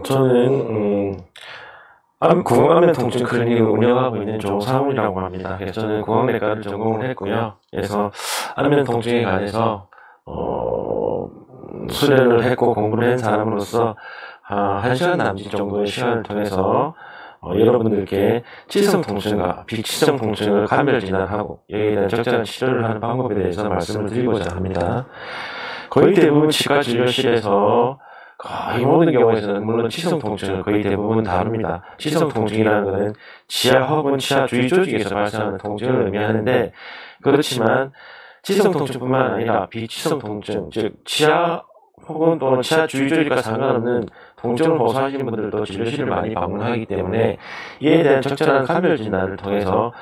저는 구강암면 통증 클리닉을 운영하고 있는 조상훈이라고 합니다. 그래서 저는 구강내과를 전공을 했고요. 그래서 안면 통증에 관해서 수련을 했고 공부를 한 사람으로서 1시간 남짓 정도의 시간을 통해서 여러분들께 치성 통증과 비치성 통증을 감별 진단하고 여기에 대한 적절한 치료를 하는 방법에 대해서 말씀을 드리고자 합니다. 거의 대부분 치과 진료실에서 거의 모든 경우에서는 물론 치성 통증을 거의 대부분 다룹니다. 치성 통증이라는 것은 치아 혹은 치아 주위 조직에서 발생하는 통증을 의미하는데, 그렇지만 치성 통증뿐만 아니라 비치성 통증, 즉 치아 혹은 또는 치아 주위 조직과 상관없는 통증을 호소하시는 분들도 진료실을 많이 방문하기 때문에 이에 대한 적절한 감별 진단을 통해서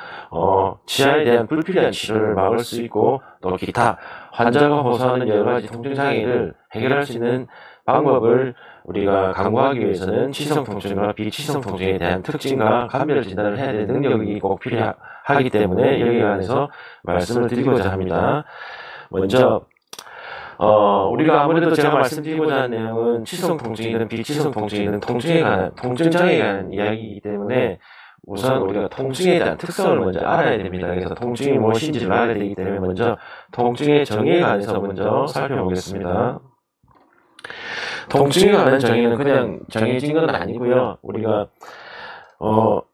치아에 대한 불필요한 치료를 막을 수 있고, 또 기타 환자가 호소하는 여러 가지 통증 장애를 해결할 수 있는 방법을 우리가 강구하기 위해서는 치성 통증과 비치성 통증에 대한 특징과 감별 진단을 해야 될 능력이 꼭 필요하기 때문에 여기에 관해서 말씀을 드리고자 합니다. 먼저 우리가 아무래도 제가 말씀드리고자 하는 내용은 치성 통증이든 비치성 통증이든 통증에 관한, 통증 장애에 관한 이야기이기 때문에 우선 우리가 통증에 대한 특성을 먼저 알아야 됩니다. 그래서 통증이 무엇인지를 알아야 되기 때문에 먼저 통증의 정의에 관해서 먼저 살펴보겠습니다. 통증에 관한 정의는 그냥 정해진 건 아니고요. 우리가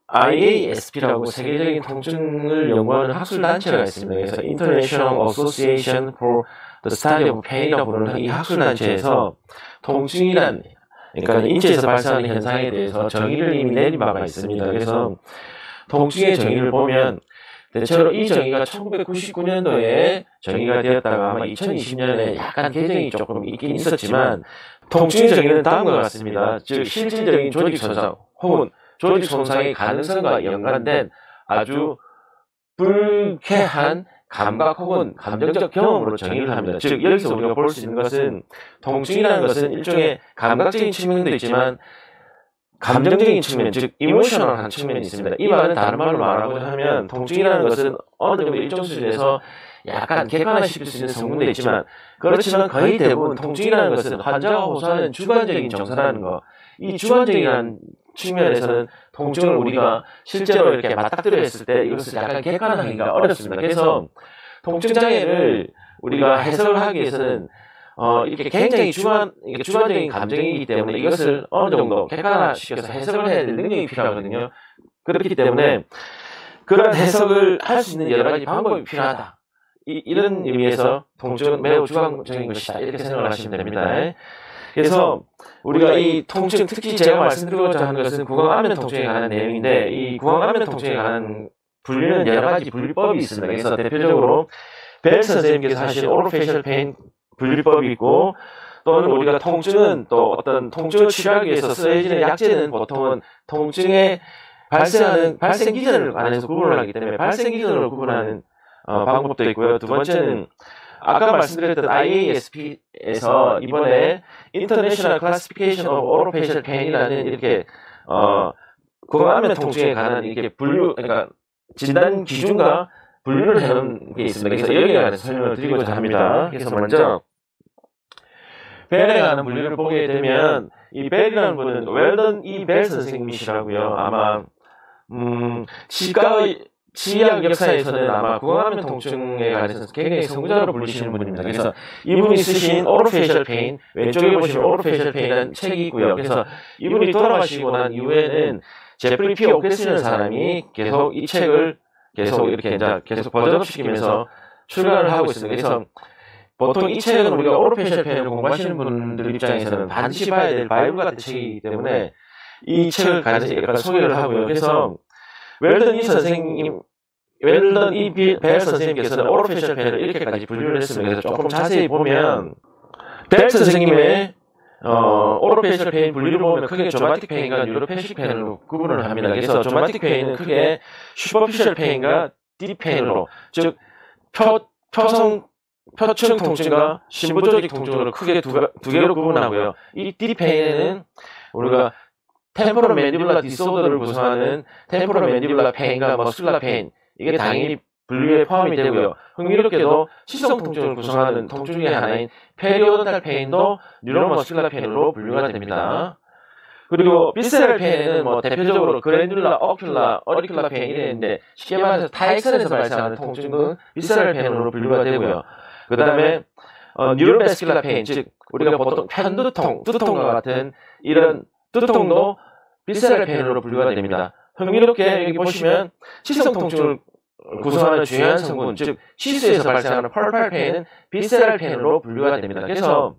IASP라고 세계적인 통증을 연구하는 학술단체가 있습니다. 그래서 International Association for the Study of Pain이라고 부르는 이 학술단체에서 통증이란, 그러니까 인체에서 발생하는 현상에 대해서 정의를 이미 내린 바가 있습니다. 그래서 통증의 정의를 보면 대체로 이 정의가 1999년도에 정의가 되었다가 아마 2020년에 약간 개정이 조금 있긴 있었지만, 통증의 정의는 다음과 같습니다. 즉 실질적인 조직 손상 혹은 조직 손상의 가능성과 연관된 아주 불쾌한 감각 혹은 감정적 경험으로 정의를 합니다. 즉 여기서 우리가 볼 수 있는 것은, 통증이라는 것은 일종의 감각적인 측면도 있지만 감정적인 측면, 즉 이모셔널한 측면이 있습니다. 이 말은 다른 말로 말하고자 하면, 통증이라는 것은 어느 정도 일정 수준에서 약간 객관화시킬 수 있는 성분도 있지만, 그렇지만 거의 대부분 통증이라는 것은 환자가 호소하는 주관적인 정서라는 거, 이 주관적인 측면에서는 통증을 우리가 실제로 이렇게 맞닥뜨려 했을 때 이것을 약간 객관화하기가 어렵습니다. 그래서 통증 장애를 우리가 해석을 하기 위해서는 이렇게 굉장히 주관적인 감정이기 때문에 이것을 어느 정도 객관화시켜서 해석을 해야 될 능력이 필요하거든요. 그렇기 때문에 그런 해석을 할 수 있는 여러 가지 방법이 필요하다. 이런 의미에서 통증은 매우 주관적인 것이다, 이렇게 생각을 하시면 됩니다. 그래서 우리가 이 통증, 특히 제가 말씀드리고자 하는 것은 구강안면 통증에 관한 내용인데, 이 구강안면 통증에 관한 분류는 여러 가지 분류법이 있습니다. 그래서 대표적으로 벨 선생님께서 하신 오로페셜 페인 분류법이 있고, 또는 우리가 통증은 또 어떤 통증을 치료하기 위해서 쓰여지는 약제는 보통은 통증에 발생하는 발생 기전을 관해서 구분을 하기 때문에 발생 기전으로 구분하는 방법도 있고요. 두 번째는 아까 말씀드렸던 IASP에서 이번에 International Classification of Orofacial Pain이라는 이렇게 구강안면 통증에 관한 이렇게 그러니까 진단 기준과 분류를 해놓은 게 있습니다. 그래서 여기에 관해서 설명을 드리고자 합니다. 그래서 먼저 벨에 관한 분류를 보게 되면, 이 벨이라는 분은 웰던 이 벨 선생님이시라고요. 아마 치의학 역사에서는 아마 구강안면 통증에 관해서 굉장히 선구자로 불리시는 분입니다. 그래서 이분이 쓰신 오로페셜 페인, 왼쪽에 보시면 오로페셜 페인이라는 책이 있고요. 그래서 이분이 돌아가시고 난 이후에는 제프리 P. 오케스라는 사람이 계속 이 책을 계속 이렇게 이제 계속 버전업 시키면서 출간을 하고 있습니다. 그래서 보통 이 책은 우리가 오로페셜 페인을 공부하시는 분들 입장에서는 반드시 봐야 될 바이블 같은 책이기 때문에 이 책을 같이 약간 소개를 하고요. 그래서 웰던 이 벨 선생님께서는 오로페셜 페인을 이렇게까지 분류를 했습니다. 그래서 조금 자세히 보면 벨 선생님의 오로페셜 페인 분류를 보면 크게 조마틱 페인과 뉴로페셜 페인으로 구분을 합니다. 그래서 조마틱 페인은 크게 슈퍼피셜 페인과 딥 페인으로, 즉 표층 통증과 심부조직 통증으로 크게 두 개로 구분하고요. 이 딥 페인에는 우리가 템포럴 맨디블라 디소더를 구성하는 템포럴 맨디블라 페인과 머스큘라 페인, 이게 당연히 분류에 포함이 되고요. 흥미롭게도 시성 통증을 구성하는 통증 중의 하나인 페리오돈탈 페인도 뉴로머스큘라 페인으로 분류가 됩니다. 그리고 비세럴 페인은 뭐 대표적으로 그랜듈라, 어큘라, 어리큘라 페인이 되는데 쉽게 말해서 타액선에서 발생하는 통증은 비세럴 페인으로 분류가 되고요. 그 다음에 뉴로베스큘라 페인, 즉 우리가 보통 편두통, 두통과 같은 이런 두통도 비세럴 페인으로 분류가 됩니다. 흥미롭게 여기 보시면 시성 통증을 구성하는 중요한 성분, 즉 시수에서 발생하는 펄팔 페인은 비세럴 페인으로 분류가 됩니다. 그래서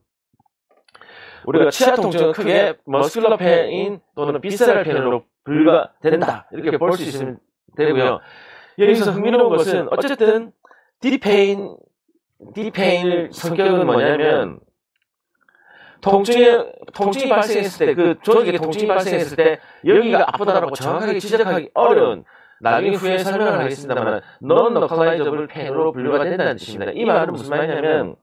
우리가 치아 통증은 크게 머스큘러 페인 또는 비세럴 페인으로 분류가 된다, 이렇게 볼 수 있으면 되고요. 여기서 흥미로운 것은 어쨌든 디페인의 성격은 뭐냐면 통증이 발생했을 때, 그 조직에 통증이 발생했을 때 여기가 아프다라고 정확하게 지적하기 어려운, 나중에 후에 설명을 하겠습니다만 non-localizable pain으로 분류가 된다는 뜻입니다. 이 말은 무슨 말이냐면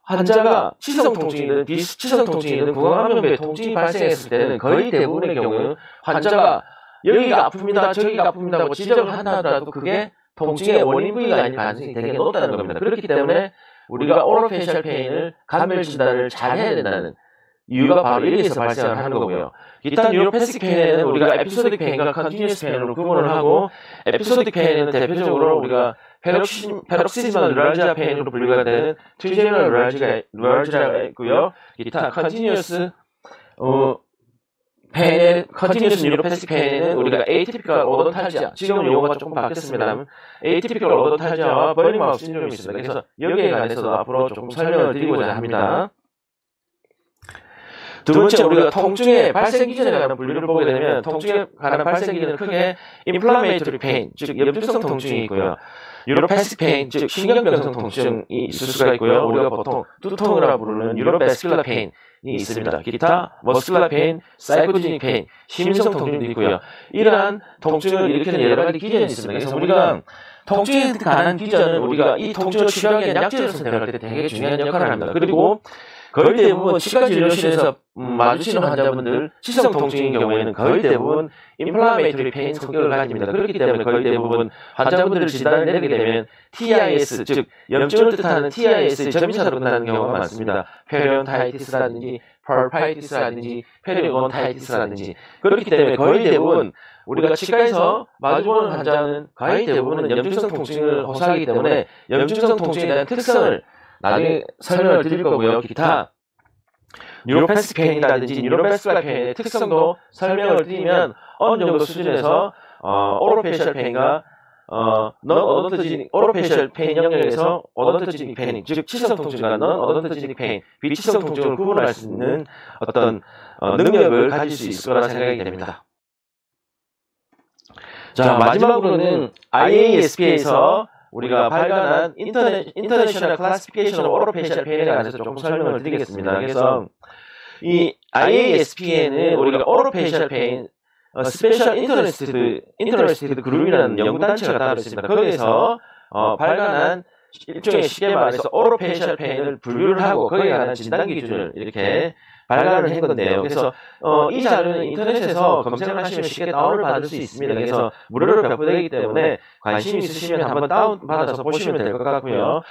환자가 치성 통증이든 비치성 통증이든 구강암면부에 통증이 발생했을 때는 거의 대부분의 경우 환자가 여기가 아픕니다, 저기가 아픕니다고 지적을 한다 하더라도 그게 통증의 원인 부위가 아닐 가능성이 되게 높다는 겁니다. 그렇기 때문에 우리가 오로페이셜 페인을 감별 진단을 잘 해야 된다는 이유가 바로 여기에서 발생을 하는 거고요. 기타 뉴로패시픽 페인에는 우리가 에피소딕 페인과 컨티뉴어스 페인으로 구분을 하고, 에피소딕 페인에는 대표적으로 우리가 페럭시즈멀 뉴랄지아 페인으로 분류가 되는 트리제미널 뉴랄지아가 있고요. 기타 컨티뉴어스 페인의 컨티뉴어스 뉴로패시픽 페인에는 우리가 에이티피컬 오돈탈지아, 지금은 용어가 조금 바뀌었습니다만 에이티피컬 오돈탈지아와 버닝 마우스 신드롬이 있습니다. 그래서 여기에 관해서도 앞으로 조금 설명을 드리고자 합니다. 두 번째, 우리가 통증의 발생 기전에 관한 분류를 보게 되면 통증에 관한 발생 기전은 크게 inflammatory pain, 즉 염증성 통증이 있고요. 뉴로패시픽 페인, 즉 신경병성 통증이 있을 수가 있고요. 우리가 보통 두통이라 부르는 뉴로베스큘라 페인이 있습니다. 기타 머스큘라 페인, 사이코지닉 페인, 심신성 통증도 있고요. 이러한 통증을 일으키는 여러 가지 기전이 있습니다. 그래서 우리가 통증에 관한 기전은 우리가 이 통증을 치료하기 위한 약제를 선택할 때 되게 중요한 역할을 합니다. 그리고 거의 대부분 치과진료실에서 마주치는 환자분들, 치성 통증인 경우에는 거의 대부분 인플라메이터리 페인 성격을 가집니다. 그렇기 때문에 거의 대부분 환자분들 진단을 내리게 되면 TIS, 즉 염증을 뜻하는 TIS의 점인사로 끝나는 경우가 많습니다. 페리온타이티스라든지 펄파이티스라든지 페리온타이티스라든지. 그렇기 때문에 거의 대부분 우리가 치과에서 마주보는 환자는 거의 대부분은 염증성 통증을 호소하기 때문에 염증성 통증에 대한 특성을 나중에 설명을 드릴 거고요. 기타 뉴로패시픽 페인이라든지 뉴로베스큘라 페인의 특성도 설명을 드리면 어느 정도 수준에서 오로페이셜 페인과 오로페이셜 페인 영역에서 오돈토지닉 페인, 즉 치성 통증과 non-오돈토지닉 페인, 비치성 통증을 구분할 수 있는 어떤 능력을 가질 수 있을 거라 생각이 됩니다. 자, 마지막으로는 IASP에서 우리가 발간한 International Classification of Orofacial Pain에 관해서 조금 설명을 드리겠습니다. 그래서 이 IASP에는 우리가 Orofacial Pain Special Interested Group이라는 연구단체가 따로 있습니다. 거기에서 발간한 일종의 쉽게 말해서 Orofacial Pain을 분류를 하고 거기에 관한 진단 기준을 이렇게 발간을 한 건데요. 그래서 이 자료는 인터넷에서 검색을 하시면 쉽게 다운을 받을 수 있습니다. 그래서 무료로 배포되기 때문에 관심 있으시면 한번 다운받아서 보시면 될 것 같고요.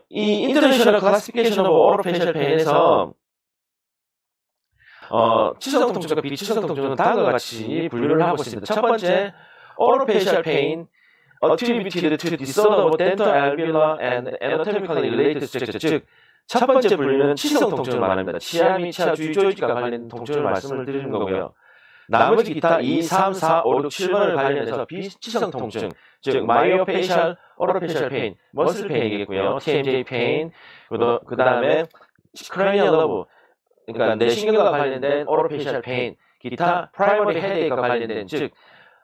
이 International Classification of Orofacial Pain에서 치성 통증과 비치성 통증은 다음과 같이 분류를 하고 있습니다. 첫 번째, Orofacial Pain attributed to disorder of dental alveolar and anatomically related structure, 즉 첫 번째 분류는 치성 통증을 말합니다. 치아 및 치아 주위 조직과 관련된 통증을 말씀을 드리는 거고요. 나머지 기타 2, 3, 4, 5, 6, 7번을 관련해서 비치성 통증, 즉 Myofascial Orofacial Pain, 머슬 페인이겠고요. TMJ 페인, 그 다음에 Cranial Nerve, 그러니까 뇌신경과 관련된 Orofacial Pain, 기타 Primary Headache과 관련된, 즉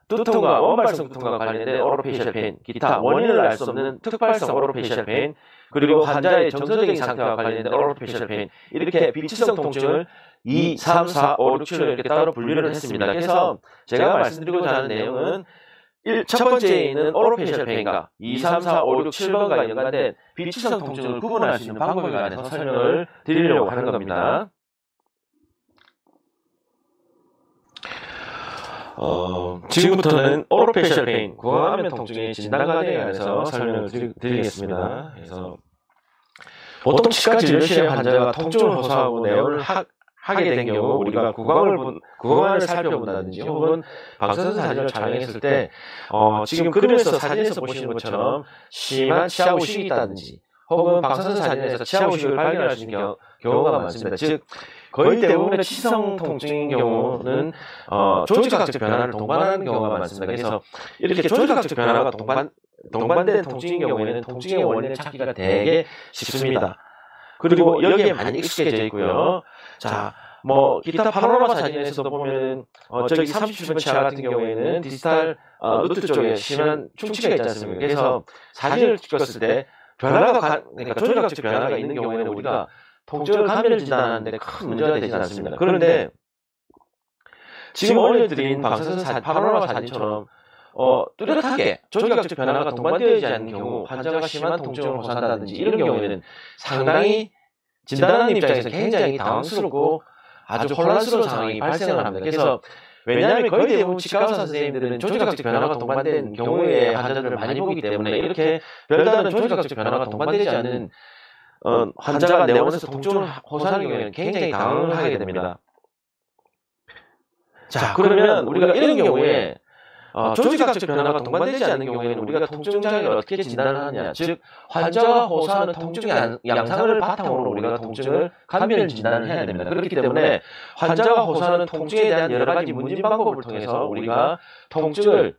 두통과 원발성 두통과 관련된 Orofacial Pain, 기타 원인을 알 수 없는 특발성 Orofacial Pain, 그리고 환자의 정서적인 상태와 관련된 Orofacial Pain, 이렇게 비치성 통증을 2, 3, 4, 5, 6, 7로 이렇게 따로 분류를 했습니다. 그래서 제가 말씀드리고자 하는 내용은 첫 번째에 있는 Orofacial Pain과 2, 3, 4, 5, 6, 7번과 연관된 비치성 통증을 구분할 수 있는 방법에 관해서 설명을 드리려고 하는 겁니다. 지금부터는 오로페셜 페인, 구강안면 통증의 진단 과정에 관해서 설명을 드리겠습니다. 그래서 보통 치과 진료 시에 환자가 통증을 호소하고 내원을 하게 된 경우 우리가 구강을 살펴본다든지 혹은 방사선 사진을 촬영했을 때 지금 그림에서 사진에서 보시는 것처럼 심한 치아 후식이 있다든지 혹은 방사선 사진에서 치아 후식을 발견할 수 있는 경우가 많습니다. 즉 거의 대부분의 치성 통증인 경우는 조직학적 변화를 동반하는 경우가 많습니다. 그래서 이렇게 조직학적 변화가 동반된 통증인 경우에는 통증의 원인을 찾기가 되게 쉽습니다. 그리고 여기에 많이 익숙해져 있고요. 자, 기타 파노라마 사진에서도 보면 저기 37번 치아 같은 경우에는 디스탈 루트 쪽에 심한 충치가 있지 않습니까? 그래서 사진을 찍었을 때 그러니까 조직학적 변화가 있는 경우에는 우리가 통증을 감별 진단하는데 큰 문제가 되지 않습니다. 그런데 지금 올려드린 방사선 파노라마 사진처럼 뚜렷하게 조직학적 변화가 동반되어지지 않는 경우 환자가 심한 통증을 호소한다든지 이런 경우에는 상당히 진단하는 입장에서 굉장히 당황스럽고 아주 혼란스러운 상황이 발생을 합니다. 그래서 왜냐하면 거의 대부분 치과 의사 선생님들은 조직학적 변화가 동반된 경우에 환자들을 많이 보기 때문에 이렇게 별다른 조직학적 변화가 동반되지 않는 환자가 내원에서 통증을 호소하는 경우에는 굉장히 당황을 하게 됩니다. 자, 그러면 우리가 이런 경우에 조직학적 변화가 동반되지 않는 경우에는 우리가 통증 장애를 어떻게 진단을 하느냐, 즉 환자가 호소하는 통증의 양상을 바탕으로 우리가 통증을 감별 진단을 해야 됩니다. 그렇기 때문에 환자가 호소하는 통증에 대한 여러 가지 문진 방법을 통해서 우리가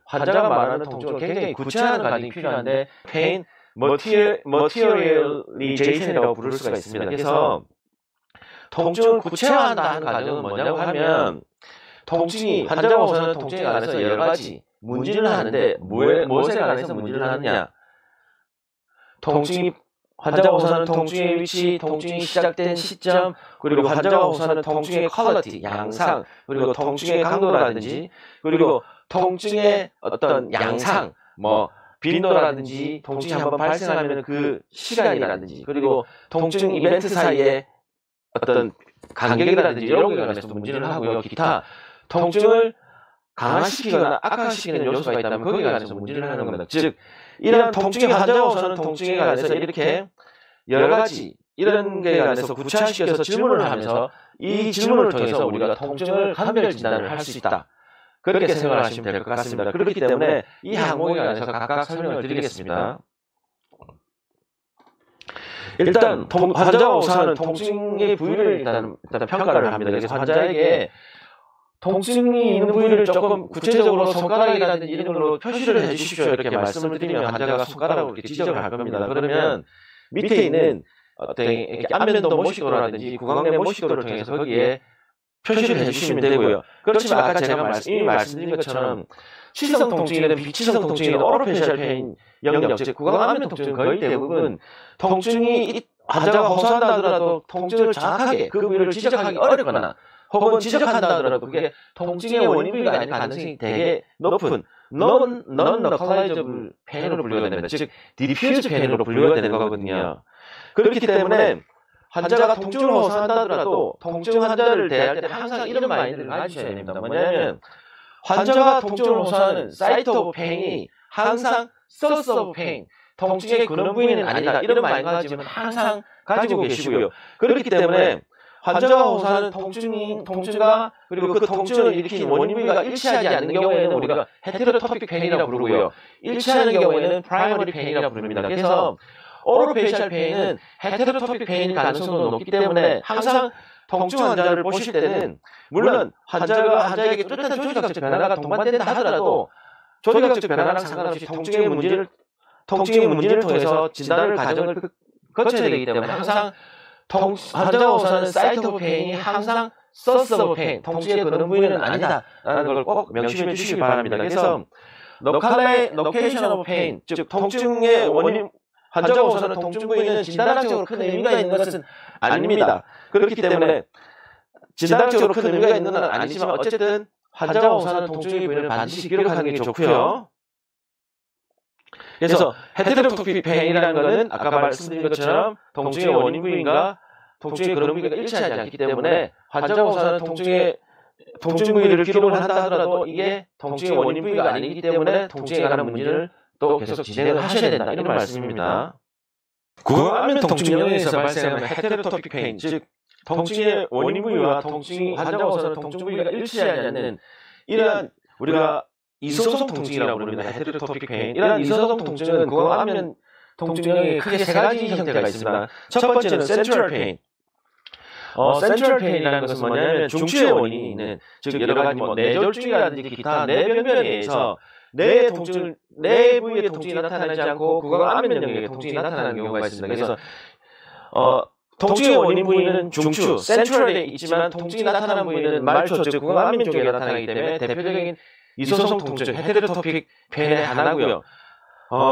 환자가 말하는 통증을 굉장히 구체화하는 과정이 필요한데 페인 머티리얼리제이션이라고 부를 수가 있습니다. 그래서 통증을 구체화한다는 과정은 뭐냐고 하면 환자가 호소하는 통증에 관해서 여러 가지 문진을 하는데 무엇에 관해서 문진을 하느냐, 환자가 호소하는 통증의 위치, 통증이 시작된 시점, 그리고 환자가 호소하는 통증의 퀄리티, 양상, 그리고 통증의 강도라든지, 그리고 통증의 어떤 양상, 빈도라든지 통증이 한번 발생하면 그 시간이라든지, 그리고 통증 이벤트 사이에 어떤 간격이라든지 이런 거에 관해서 문진을 하고요. 기타 통증을 강화시키거나 악화시키는 요소가 있다면 거기에 관해서 문진을 하는 겁니다. 즉 이런 환자가 호소하는 통증에 관해서 이렇게 여러 가지 이런 거에 관해서 구체화시켜서 질문을 하면서 이 질문을 통해서 우리가 통증을 감별 진단을 할 수 있다. 그렇게 생각을 하시면 될 것 같습니다. 그렇기 때문에 이 항목에 관해서 각각 설명을 드리겠습니다. 일단 환자가 호소하는 통증의 부위를 일단 평가를 합니다. 그래서 환자에게 통증이 있는 부위를 조금 구체적으로 손가락이라든지 이런 걸로 표시를 해주십시오 이렇게 말씀을 드리면 환자가 손가락으로 이렇게 지적을 할 겁니다. 그러면 밑에 있는 이렇게 안면도 모시도라든지 구강내 모시도를 통해서 거기에 표시를 해주시면 되고요. 그렇지만 아까 제가 이미 말씀드린 것처럼 치성 통증이든 비치성 통증이든 오로페셜 페인 영역, 즉 구강안면 통증은 거의 대부분 통증이 환자가 호소한다 하더라도 통증을 정확하게 그 부위를 지적하기 어렵거나 혹은 지적한다 하더라도 그게 통증의 원인 부위가 아닐 가능성이 되게 높은 non-localizable 페인으로 분류가 됩니다. 즉 diffuse 페인으로 분류가 되는 거거든요. 그렇기 때문에 환자가 통증을 호소한다 하더라도 통증 환자를 대할 때는 항상 이런 마인드를 가지셔야 됩니다. 뭐냐면 환자가 통증을 호소하는 사이트 오브 페인이 항상 source 오브 페인, 통증의 근원 부위는 아니다. 이런 마인드 가지면 항상 가지고 계시고요. 그렇기 때문에 환자가 호소하는 통증과 그리고 그 통증을 일으킨 원인 부위가 일치하지 않는 경우에는 우리가 헤테로토픽 페인이라고 부르고요. 일치하는 경우에는 프라이머리 페인이라고 부릅니다. 그래서 오로페셜 페인은 헤테로토픽 페인일 가능성도 높기 때문에 항상 통증 환자를 보실 때는 물론 환자에게 뚜렷한 조직학적 변화가 동반된다 하더라도 조직학적 변화랑 상관없이 통증의 문제를 통해서 진단을 과정을 거쳐야 되기 때문에 항상 환자가 호소하는 사이트 오브 페인이 항상 source 오브 페인, 통증의 근원 부위는 아니다라는 걸 꼭 명심해 주시기 바랍니다. 그래서 location 오브 페인, 즉 통증의 원인, 환자가 호소하는 통증 부위는 진단학적으로 큰 의미가 있는 것은 아닙니다. 그렇기 때문에 진단학적으로 큰 의미가 있는 건 아니지만 어쨌든 환자가 호소하는 통증의 부위는 반드시 기록하는 게 좋고요. 그래서 헤테로토픽 페인이라는 것은 아까 말씀드린 것처럼 통증의 원인 부위인가 통증의 근원 부위가 일치하지 않기 때문에 환자가 호소하는 통증의 통증 부위를 기록을 한다 하더라도 이게 통증의 원인 부위가 아니기 때문에 통증에 관한 문제를 또 계속 진행을 하셔야 된다. 이런 말씀입니다. 구강안면 통증 영역에서 발생하는 헤테로토픽 페인, 즉 통증의 원인 부위와 통증 환자로서는 통증 부위가 일치하지 않는 이러한 우리가 이소성 통증이라고 부릅니다. 헤테로토픽 페인. 이러한 이소성 통증은 구강안면 통증 영역에 크게 세 가지 형태가 있습니다. 첫 번째는 센트럴 페인. 센트럴 페인이라는 것은 뭐냐면 중추의 원인이 있는, 즉 여러 가지 뇌졸중이라든지 기타 뇌변변에 의해서 뇌의 통증, 뇌 부위의 통증이 나타나지 않고 구강안면 영역에 통증이 나타나는 경우가 있습니다. 그래서 통증의 원인 부위는 중추, 센트럴에 있지만 통증이 나타나는 부위는 말초, 즉 구강안면 쪽에 나타나기 때문에 대표적인 이소성 통증, 헤테로토픽 페인의 하나고요.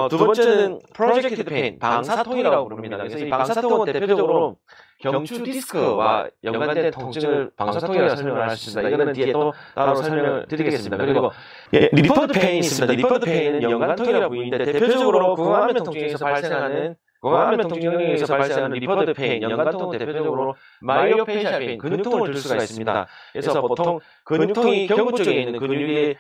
두 번째는 프로젝티드 페인, 방사통이라고 부릅니다. 그래서 이 방사통은 대표적으로 경추 디스크와 연관된 통증을 방사통이라고 설명을 할 수 있습니다. 이거는 뒤에 또 따로 설명을 드리겠습니다. 그리고 리퍼드 페인이 있습니다. 리퍼드 페인은 연관통이라고 부르는데 대표적으로 구강안면 통증에서 발생하는 구강안면 통증 영역에서 발생하는 리퍼드 페인, 연관통은 대표적으로 마이오페이셜 페인, 근육통을 들 수가 있습니다. 그래서 보통 근육통이 경부 쪽에 있는 근육의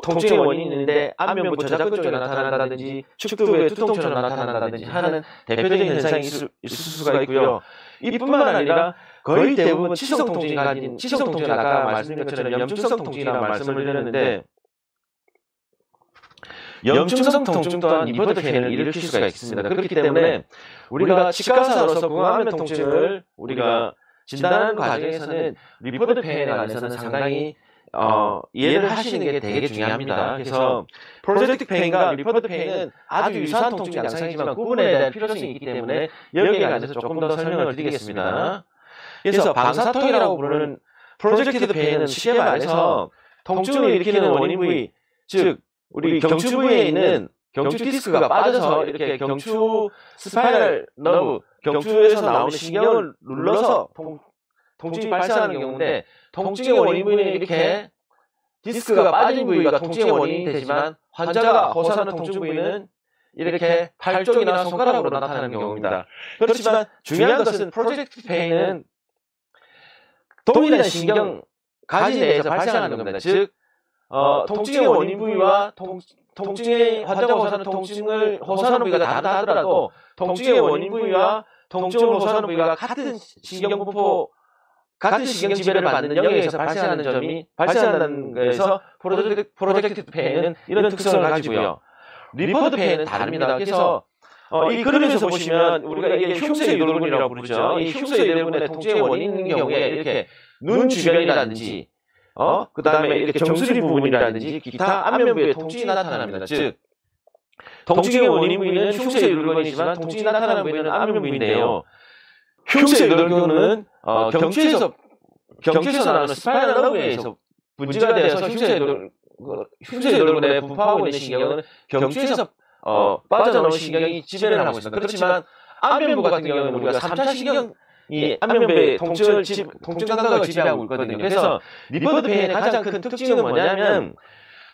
통증의 원인이 있는데 안면부 저작근 쪽에 나타난다든지 축두부의 두통처럼 나타난다든지 하는 대표적인 현상이 있을 수가 있고요. 이뿐만 아니라 거의 대부분 치성 통증이 가진, 치성 통증은 아까 말씀드린 것처럼 염증성 통증이라고 말씀을 드렸는데 염증성 통증 또한 리퍼드 페인을 일으킬 수가 있습니다. 그렇기 때문에 우리가 치과의사로서 구강안면 통증을 우리가 진단하는 과정에서는 리퍼드 페인에 관해서는 상당히 이해를 하시는 게 되게 중요합니다. 그래서 프로젝티드 페인과 리퍼드 페인은 아주 유사한 통증 양상이지만 구분에 대한 필요성이 있기 때문에 여기에 관해서 조금 더 설명을 드리겠습니다. 그래서 방사통이라고 부르는 프로젝티드 페인은 쉽게 말해서 통증을 일으키는 원인 부위, 즉 우리 경추 부위에 있는 경추 디스크가 빠져서 이렇게 경추 스파이럴 너브, 경추에서 나오는 신경을 눌러서 통증이 발생하는 경우인데 통증의 원인 부위는 이렇게 디스크가 빠진 부위가 통증의 원인이 되지만 환자가 호소하는 통증 부위는 이렇게 팔 쪽이나 손가락으로 나타나는 경우입니다. 그렇지만 중요한 것은 프로젝티드 페인은 동일한 신경 가지 내에서 발생하는 겁니다. 즉 통증의 원인 부위와 통증의 환자가 호소하는 통증을 호소하는 부위가 다르다 하더라도 통증의 원인 부위와 통증을 호소하는 부위가 같은 신경분포, 같은 신경 지배를 받는 영역에서 발생한다는 것에서 프로젝티드 페인은 이런 특성을 가지고요. 리퍼드 페인은 다릅니다. 그래서 이 그림에서 보시면 우리가 이게 흉쇄 유돌근이라고 부르죠. 이 흉쇄 유돌근의 통증의 원인인 경우에 이렇게 눈 주변이라든지 그 다음에 이렇게 정수리 부분이라든지 기타 안면부에 통증이 나타납니다. 즉 통증의 원인 부위는 흉쇄 유돌근이지만 통증이 나타나는 부위는 안면부인데요. 흉쇄 유돌근은 경추에서 나오는 스파이널 너브에서 분지가 돼서 흉쇄 유돌근에 분포하고 있는 신경은 경추에서 빠져나오는 신경이 지배를 하고 있습니다. 그렇지만 안면부 같은 경우는 우리가 3차 신경이 안면부의 통증 감각을 지배하고 있거든요. 그래서 리퍼드 페인의 가장 큰 특징은 뭐냐면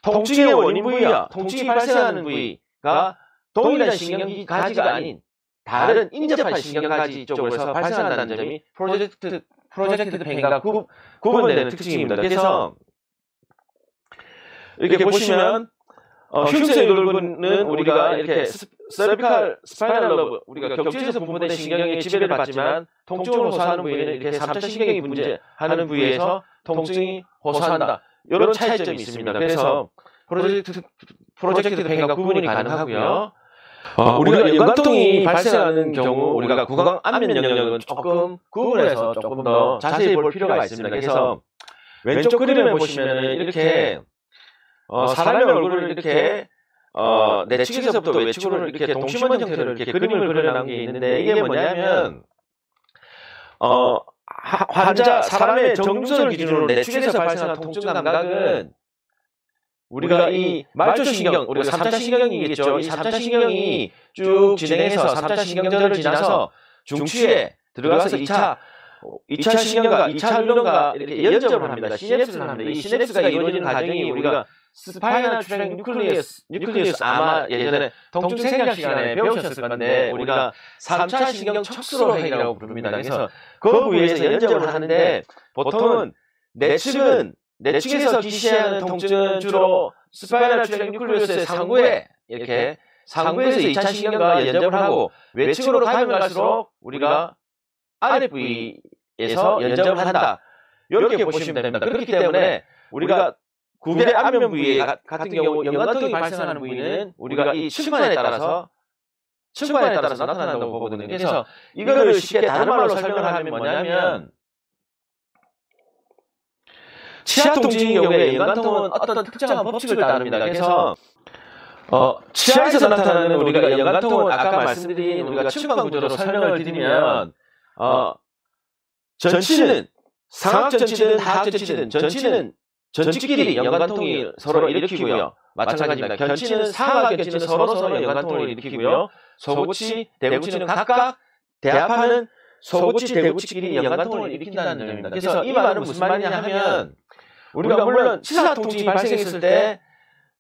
통증의 원인 부위와 통증이 발생하는 부위가 동일한 신경 가지가 아닌 다른 인접한 신경 가지 쪽에서 발생한다는 점이 프로젝티드 페인과 구분되는 특징입니다. 그래서 이렇게 보시면 흉쇄 유돌근은 우리가 이렇게 세르비칼 스파이널 너브, 우리가 경추에서 분포된 신경의 지배를 받지만 통증을 호소하는 부위는 이렇게 3차 신경이 분재하는 부위에서 통증이 호소한다. 이런 차이점이 있습니다. 그래서 프로젝티드 페인과 구분이 가능하고요. 우리가 연관통이 발생하는 경우 우리가 구강 안면 영역은 조금 구분해서 조금 더 자세히 볼 필요가 있습니다. 그래서 왼쪽 그림에 보시면 이렇게 사람의 얼굴을 이렇게 내측에서부터 외측으로 이렇게 동심원 형태로 이렇게 그림을 그려놓은 게 있는데 이게 뭐냐면 사람의 정주선을 기준으로 내측에서 발생한 통증 감각은 우리가 이 말초신경, 우리가 3차 신경이겠죠. 이 3차 신경이 쭉 진행해서 3차 신경절을 지나서 중추에 들어가서 2차 신경과 2차 뉴런과 이렇게 연접을 합니다. 시냅스를 합니다. 이 시냅스가 이루어지는 과정이 우리가 스파이널 트랙 뉴클리우스 아마 예전에 통증 생략 시간에 배우셨을 건데 우리가 3차 신경 척수로회이라고 부릅니다. 그래서 그 부위에서 연접을 하는데 보통은 내측은 내측에서 기시하는 통증은 주로 스파이널 트랙 뉴클리우스의 상부에 이렇게 상부에서 2차 신경과 연접을 하고 외측으로 가면 갈수록 우리가 아래 부위에서 연접을 한다. 이렇게 보시면 됩니다. 그렇기 때문에 우리가 구개 안면 부위 같은 경우 연관통이 발생하는 부위는 우리가 이 층간에 따라서 나타난다고 보거든요. 그래서 이거를 쉽게 다른 말로 설명하면 뭐냐면 치아 통증의 경우에 연관통은 어떤 특정한 법칙을 따릅니다. 그래서 치아에서 나타나는 우리가 연관통은 아까 말씀드린 우리가 층간 구조로 설명을 드리면 전치는 상악 전치든 하악 전치든 전치는 전치끼리 연관통이 서로 일으키고요. 마찬가지입니다. 견치는 상하악 견치는 서로 연관통을 일으키고요. 소구치, 대구치는 각각 대합하는 소구치, 대구치끼리 연관통을 일으킨다는 점입니다. 그래서 이 말은 무슨 말이냐 하면 우리가 물론 치아 통증이 발생했을 때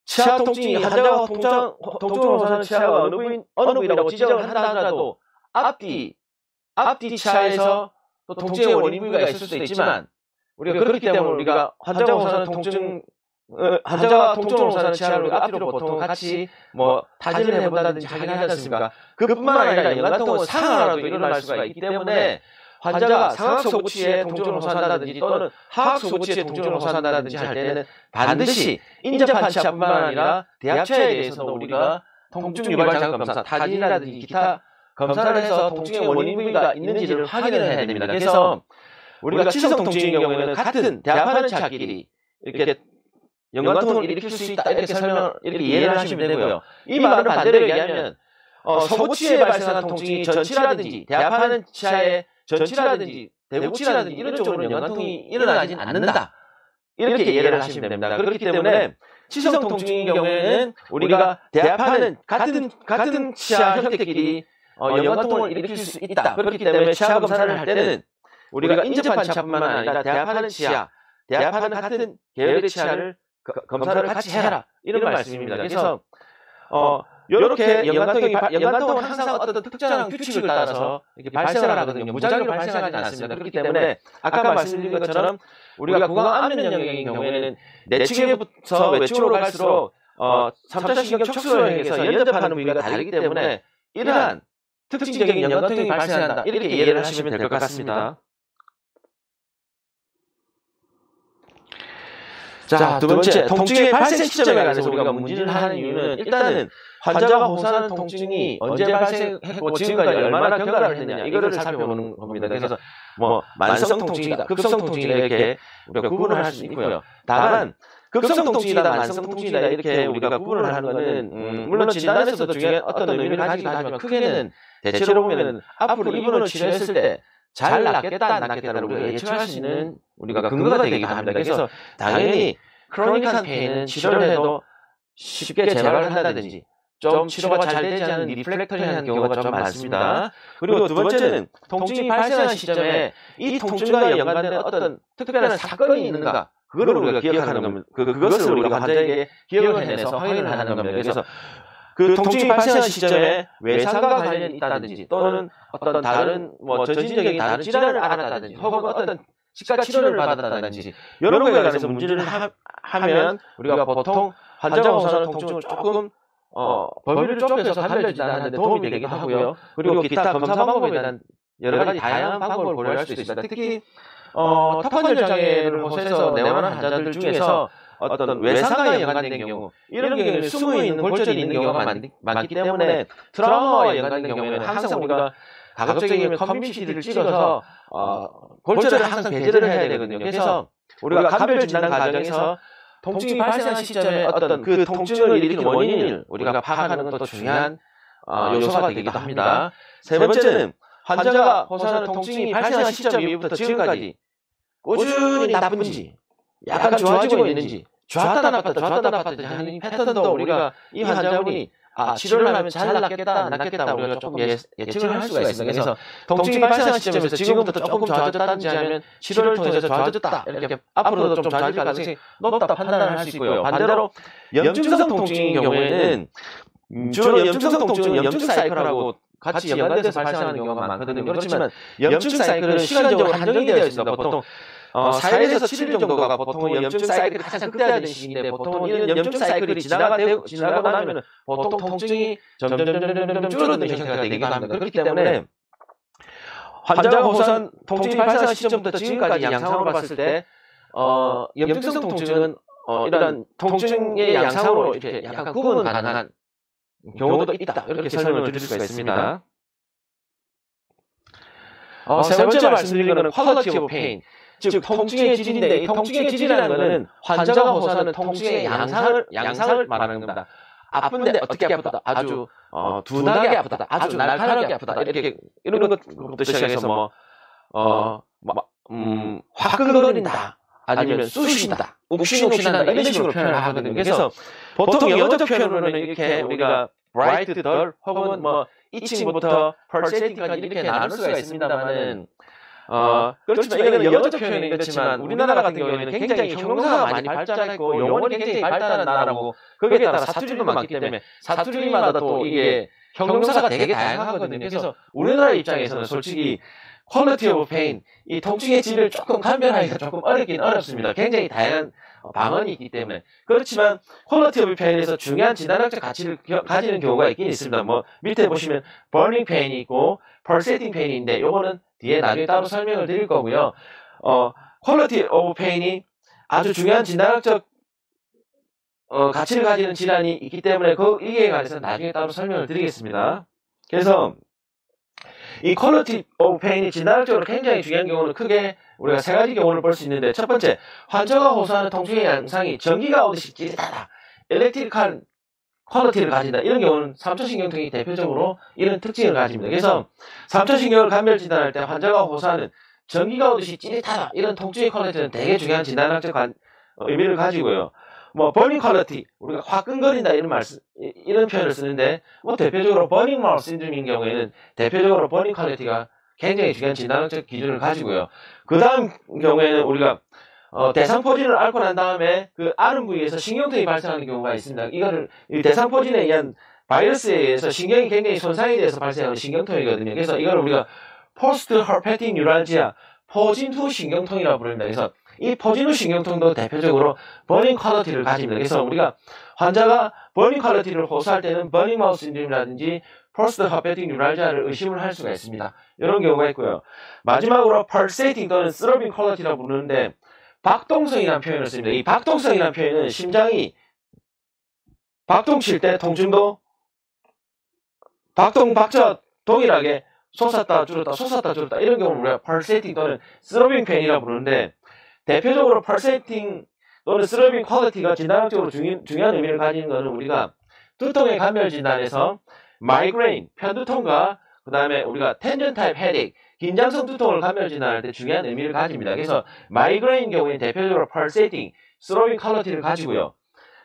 치아 통증이 환자가 통증으로 호소하는 치아가 어느 부위라고 지적을 한다 하더라도 앞뒤 치아에서 또 통증의 원인 부위가 있을 수도 있지만 우리가 그렇기 때문에 우리가 환자가 호소하는 환자가 통증으로 호소하는 치아를 우리가 앞뒤로 보통 같이 타진을 해본다든지 하긴 하지 않습니까? 그뿐만 아니라 연관통은 상하라도 일어날 수가 있기 때문에 환자가 상악 소구치에 통증을 호소한다든지 또는 하악 소구치에 통증을 호소한다든지 할 때는 반드시 인접한 치아뿐만 아니라 대합치아에 대해서도 우리가 통증 유발 자극 검사, 타진이라든지 기타 검사를 해서 통증의 원인 부위가 있는지를 확인을 해야 됩니다. 그래서 우리가 치성 통증의 경우에는 같은 대합하는 치아끼리 이렇게 연관통을 일으킬 수 있다 이렇게 이해를 하시면 되고요. 이 말은 반대로 얘기하면 소구치에 발생한 통증이 전치라든지 대합하는 치아의 전치라든지 대구치라든지 이런 쪽으로는 연관통이 일어나진 않는다. 이렇게 이해를 하시면 됩니다. 그렇기 때문에 치성 통증의 경우에는 우리가 대합하는 같은 치아 형태끼리 연관통을 일으킬 수 있다. 그렇기 때문에 치아 검사를 할 때는 우리가 인접한 치아뿐만 아니라 대합하는 치아, 대합하는 같은 계열의 치아를 검사를 같이 해라. 이런 말씀입니다. 그래서 이렇게 연관통은 항상 어떤 특정한 규칙을 따라서 이렇게 발생을 하거든요. 무작위로 발생하지 않습니다. 그렇기 때문에 아까 말씀드린 것처럼 우리가 구강 안면 영역의 경우에는 내측에부터 외측으로 갈수록 3차 신경 척수로 인해서 연접하는 부위가 다르기 때문에 이러한 특징적인 연관통이 발생한다. 이렇게 이해를 하시면 될 것 같습니다. 자, 두 번째, 통증의 발생 시점에 관해서 우리가 문제를 하는 이유는 일단은 환자가 호소하는 통증이 언제 발생했고 지금까지 얼마나 경과를 했느냐 이거를 살펴보는 겁니다. 그래서 만성 통증이다, 급성 통증이다 이렇게 우리가 구분을 할 수 있고요. 다만 급성 통증이다, 만성 통증이다 이렇게 우리가 구분을 하는 것은 물론 진단에서도 중요한 어떤 의미를 가지기도 하지만 크게는 대체로 보면은 앞으로 이분을 치료했을 때 잘 낫겠다 안 낫겠다를 우리가 예측할 수 있는 우리가 근거가 되기도 합니다. 그래서 당연히 크로닉한 페인은 치료를 해도 쉽게 재발을 한다든지 좀 치료가 잘 되지 않은 리플렉터리한 경우가 좀 많습니다. 그리고 두 번째는 통증이 발생한 시점에 이 통증과 연관된 어떤 특별한 사건이 있는가 그걸 우리가 기억하는 겁니다. 그것을 우리가 환자에게 기억을 해내서 확인을 하는 겁니다. 그래서 그 통증이 발생한 시점에 외상과 관련이 있다든지 또는 어떤 다른 전신적인 다른 질환을 앓았다든지 혹은 어떤 치과 치료를 받았다든지 이런 거에 관해서 문제를 하면 우리가 보통 환자가 호소하는 통증을 조금 범위를 좁혀서 감별 진단하는 데 도움이 되기도 하고요. 그리고 기타 검사 방법에 대한 여러 가지 다양한 방법을 고려할 수 있습니다. 특히 턱관절 장애를 호소해서 내원한 환자들 중에서 어떤 외상과 연관된 경우 이런 경우에는 숨어있는 골절이 있는 경우가 많기 때문에 트라우마와 연관된 경우에는 항상 우리가 가급적이면 컴퓨시티를 찍어서 골절을 항상 배제를 해야 되거든요. 그래서 우리가 감별 진단 과정에서 통증이 발생한 시점에 어떤 그 통증을 일으키는 원인을 우리가 파악하는 것도 중요한 요소가 되기도 합니다. 세 번째는 환자가 호소하는 통증이 발생한 시점 이후부터 지금까지 꾸준히 나쁜지 약간 좋아지고 있는지 좋았다 나빴다 하는 패턴도 우리가 이 환자분이 치료를 하면 잘 낫겠다 안 낫겠다 우리가 조금 예측을 할 수가 있습니다. 그래서 통증이 발생한 시점에서 지금부터 조금 좋아졌다든지 하면 치료를 통해서 좋아졌다 이렇게 앞으로도 좀 좋아질 가능성이 높다 판단을 할 수 있고요. 반대로 염증성 통증의 경우에는 주로 염증성 통증은 염증 사이클하고 같이 연관돼서 발생하는 경우가 많거든요. 그렇지만 염증 사이클은 시간적으로 한정이 되어 있습니다. 보통 4일에서 7일 정도가 보통은 염증 사이클이 가장 극대화된 시기인데 보통은 이런 염증 사이클이 지나고 나면 보통 통증이 점점 줄어드는 형태가 되기도 합니다. 그렇기 때문에 환자가 호소한 통증이 발생한 시점부터 지금까지 양상으로 봤을 때 염증성 통증은 이런 통증의 양상으로 이렇게 약간 구분 가능한 경우도 있다. 이렇게 설명을 드릴 수가 있습니다. 세 번째 말씀드린 것은 quality of pain, 즉 통증의 질인데 이 통증의 질이라는 것은 환자가 호소하는 통증의 양상을 말하는 겁니다. 아픈데 어떻게 아프다, 아주 둔하게 아프다, 아주 날카롭게 아프다, 이렇게 이런 것부터 시작해서 화끈거린다, 아니면 쑤신다, 욱신욱신한다 이런 식으로 표현을 하거든요. 그래서 보통 영어적 표현으로는 이렇게 우리가 bright, dull 혹은 itching부터 pulsating까지 이렇게 나눌 수가 있습니다만은 그렇지만 이거는 영어적 표현이 그렇지만 우리나라 같은 경우에는 굉장히 형용사가 많이 발달했고 용어는 굉장히 발달한 나라고 거기에 따라 사투리도 많기 때문에 사투리마다 또 이게 형용사가 되게 다양하거든요. 그래서 우리나라 입장에서는 솔직히 quality of pain, 이 통증의 질을 조금 감별하기가 조금 어렵긴 어렵습니다. 굉장히 다양한 방언이 있기 때문에. 그렇지만 quality of pain에서 중요한 진단학적 가치를 가지는 경우가 있긴 있습니다. 밑에 보시면 burning pain이 있고 pulsating pain이 있는데 요거는 뒤에 나중에 따로 설명을 드릴 거고요. quality of pain이 아주 중요한 진단학적 가치를 가지는 질환이 있기 때문에 이에 관해서 나중에 따로 설명을 드리겠습니다. 그래서 이 quality of pain이 진단학적으로 굉장히 중요한 경우는 크게 우리가 세 가지 경우를 볼 수 있는데, 첫 번째, 환자가 호소하는 통증의 양상이 전기가 오듯이 찌릿하다, 엘렉트리컬 퀄리티를 가진다. 이런 경우는 3차신경통이 대표적으로 이런 특징을 가집니다. 그래서 3차신경을 감별 진단할 때 환자가 호소하는 전기가 오듯이 찌릿하다, 이런 통증의 퀄리티는 되게 중요한 진단학적 의미를 가지고요. 버닝 퀄리티, 우리가 화끈거린다 이런 표현을 쓰는데, 대표적으로 버닝 마우스 신드롬인 경우에는 대표적으로 버닝 퀄리티가 굉장히 중요한 진단학적 기준을 가지고요. 그 다음 경우에는 우리가 대상포진을 앓고 난 다음에 그 앓은 부위에서 신경통이 발생하는 경우가 있습니다. 이 대상포진에 의한 바이러스에 의해서 신경이 굉장히 손상이 돼서 발생하는 신경통이거든요. 그래서 이걸 우리가 포스트 허페틱 뉴랄지아, 포진 후 신경통이라고 부릅니다. 그래서 이 포진 후 신경통도 대표적으로 버닝 퀄리티를 가집니다. 그래서 우리가 환자가 버닝 퀄리티를 호소할 때는 버닝 마우스 신드롬이라든지 포스트 허페틱 뉴랄지아를 의심을 할 수가 있습니다. 이런 경우가 있고요. 마지막으로 pulsating 또는 throbbing 퀄리티라고 부르는데, 박동성이라는 표현을 씁니다. 이 박동성이라는 표현은 심장이 박동칠 때 통증도 박자 동일하게 솟았다 줄었다 이런 경우를 우리가 pulsating 또는 throbbing pain이라고 부르는데, 대표적으로 pulsating 또는 throbbing 퀄리티가 진단학적으로 중요한 의미를 가지는 것은 우리가 두통의 감별 진단에서 마이그레인, 편두통과 그 다음에 우리가 텐전 타입 헤딩, 긴장성 두통을 감별 진단할 때 중요한 의미를 가집니다. 그래서 마이그레인 경우에는 대표적으로 pulsating, throbbing 퀄리티를 가지고요.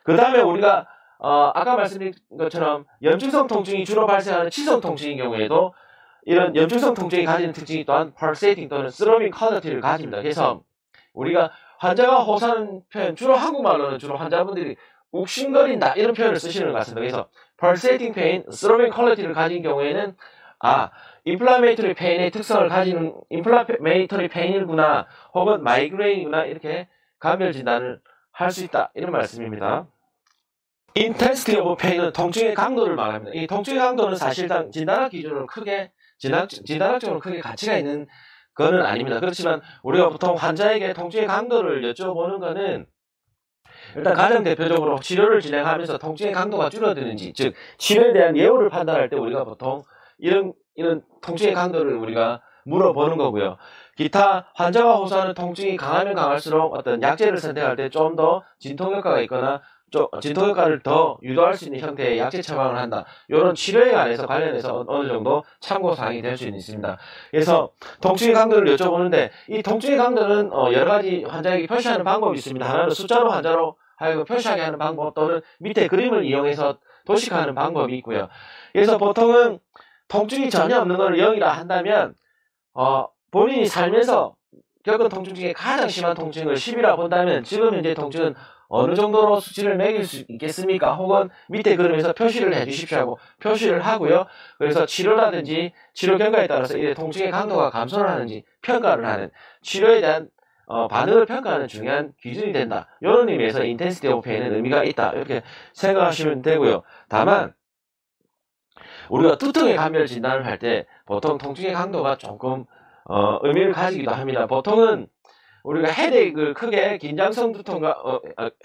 그 다음에 우리가 아까 말씀드린 것처럼 염증성 통증이 주로 발생하는 치성 통증인 경우에도 이런 염증성 통증이 가지는 특징이 또한 pulsating 또는 throbbing 퀄리티를 가집니다. 그래서 우리가 환자가 호소하는 표현, 주로 한국말로는 주로 환자분들이 욱신거린다 이런 표현을 쓰시는 것 같습니다. 그래서 pulsating pain, throbbing 퀄리티를 가진 경우에는 inflammatory pain의 특성을 가지는 inflammatory pain이구나, 혹은 마이그레인이구나, 이렇게 감별 진단을 할 수 있다, 이런 말씀입니다. intensity of pain은 통증의 강도를 말합니다. 이 통증의 강도는 사실상 진단학 기준으로 진단학적으로 크게 가치가 있는 거는 아닙니다. 그렇지만 우리가 보통 환자에게 통증의 강도를 여쭤보는 거는 일단 가장 대표적으로 치료를 진행하면서 통증의 강도가 줄어드는지, 즉 치료에 대한 예후를 판단할 때 우리가 보통 이런 통증의 강도를 우리가 물어보는 거고요. 기타 환자가 호소하는 통증이 강하면 강할수록 어떤 약제를 선택할 때 좀 더 진통 효과가 있거나 진통 효과를 더 유도할 수 있는 형태의 약제 처방을 한다, 이런 치료에 관련해서 어느 정도 참고사항이 될 수 있습니다. 그래서 통증의 강도를 여쭤보는데, 이 통증의 강도는 여러 가지 환자에게 표시하는 방법이 있습니다. 하나는 숫자로 환자로 하여금 표시하게 하는 방법, 또는 밑에 그림을 이용해서 도식화하는 방법이 있고요. 그래서 보통은 통증이 전혀 없는 걸 0이라 한다면 본인이 살면서 겪은 통증 중에 가장 심한 통증을 10이라 본다면 지금 현재 통증은 어느 정도로 수치를 매길 수 있겠습니까? 혹은 밑에 그림에서 표시를 해주십시오 하고 표시를 하고요. 그래서 치료라든지 치료 경과에 따라서 이 통증의 강도가 감소를 하는지 평가를 하는, 치료에 대한 반응을 평가하는 중요한 기준이 된다. 이런 의미에서 intensity of pain은 의미가 있다. 이렇게 생각하시면 되고요. 다만 우리가 두통의 감별 진단을 할 때 보통 통증의 강도가 조금 의미를 가지기도 합니다. 보통은 우리가 헤데익을 크게 긴장성 두통과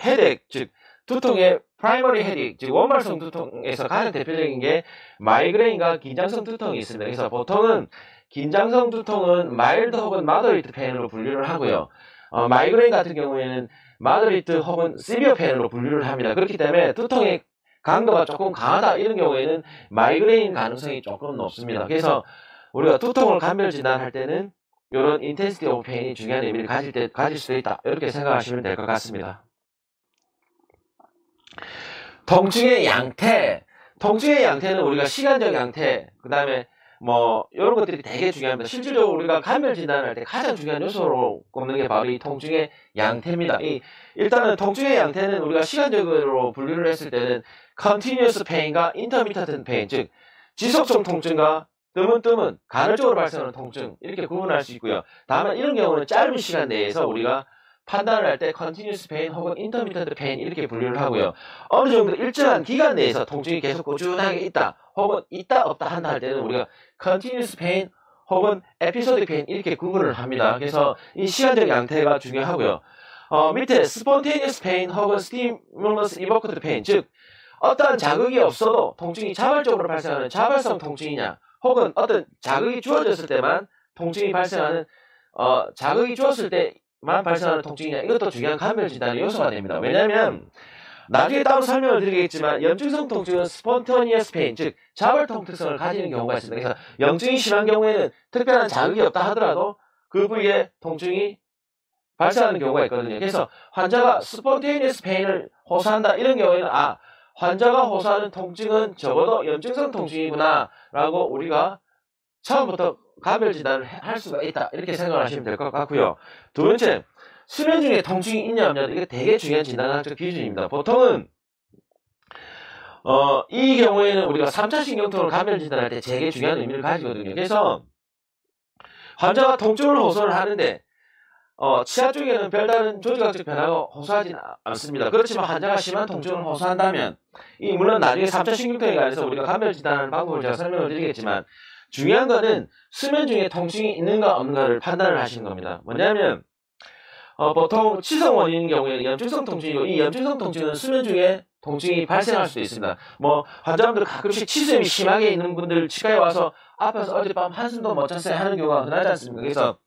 헤데익 즉 두통의 프라이머리 헤데익 즉 원발성 두통에서 가장 대표적인 게 마이그레인과 긴장성 두통이 있습니다. 그래서 보통은 긴장성 두통은 마일드 혹은 마더리트 페인으로 분류를 하고요. 마이그레인 같은 경우에는 마더리트 혹은 시비어 페인으로 분류를 합니다. 그렇기 때문에 두통의 강도가 조금 강하다 이런 경우에는 마이그레인 가능성이 조금 높습니다. 그래서 우리가 두통을 감별 진단할 때는 이런 인텐시티 오브 페인이 중요한 의미를 가질 수도 있다. 이렇게 생각하시면 될 것 같습니다. 통증의 양태. 통증의 양태는 우리가 시간적 양태, 그 다음에 뭐 이런 것들이 되게 중요합니다. 실질적으로 우리가 감별 진단을 할 때 가장 중요한 요소로 꼽는 게 바로 이 통증의 양태입니다. 일단은 통증의 양태는 우리가 시간적으로 분류를 했을 때는 continuous pain과 intermittent pain, 즉 지속성 통증과 뜨문뜨문 간헐적으로 발생하는 통증 이렇게 구분할 수 있고요. 다만 이런 경우는 짧은 시간 내에서 우리가 판단을 할 때 continuous pain 혹은 intermittent pain 이렇게 분류를 하고요. 어느 정도 일정한 기간 내에서 통증이 계속 꾸준하게 있다 혹은 있다 없다 한다 할 때는 우리가 continuous pain 혹은 episodic pain 이렇게 구분을 합니다. 그래서 이 시간적 양태가 중요하고요. 밑에 spontaneous pain 혹은 stimulus evoked pain, 즉 어떠한 자극이 없어도 통증이 자발적으로 발생하는 자발성 통증이냐 혹은 어떤 자극이 주어졌을 때만 통증이 발생하는 자극이 주었을 때만 발생하는 통증이냐, 이것도 중요한 감별 진단의 요소가 됩니다. 왜냐하면 나중에 따로 설명을 드리겠지만 염증성 통증은 spontaneous pain, 즉 자발통 특성을 가지는 경우가 있습니다. 그래서 염증이 심한 경우에는 특별한 자극이 없다 하더라도 그 부위에 통증이 발생하는 경우가 있거든요. 그래서 환자가 spontaneous pain을 호소한다 이런 경우에는 환자가 호소하는 통증은 적어도 염증성 통증이구나 라고 우리가 처음부터 감별 진단을 할 수가 있다 이렇게 생각을 하시면 될 것 같고요. 두 번째, 수면 중에 통증이 있냐 없냐, 이게 되게 중요한 진단학적 기준입니다. 보통은 이 경우에는 우리가 3차 신경통을 감별 진단할 때 되게 중요한 의미를 가지거든요. 그래서 환자가 통증을 호소를 하는데 치아 쪽에는 별다른 조직학적 변화가 호소하지는 않습니다. 그렇지만 환자가 심한 통증을 호소한다면 물론 나중에 3차 신경통에 관해서 우리가 감별 진단하는 방법을 제가 설명을 드리겠지만 중요한 거는 수면 중에 통증이 있는가 없는가를 판단을 하시는 겁니다. 뭐냐면 보통 치성 원인인 경우에는 염증성 통증이고, 이 염증성 통증은 수면 중에 통증이 발생할 수도 있습니다. 뭐 환자분들 가끔씩 치수염이 심하게 있는 분들 치과에 와서 아파서 어젯밤 한숨도 못 잤어요 하는 경우가 흔하지 않습니까? 그래서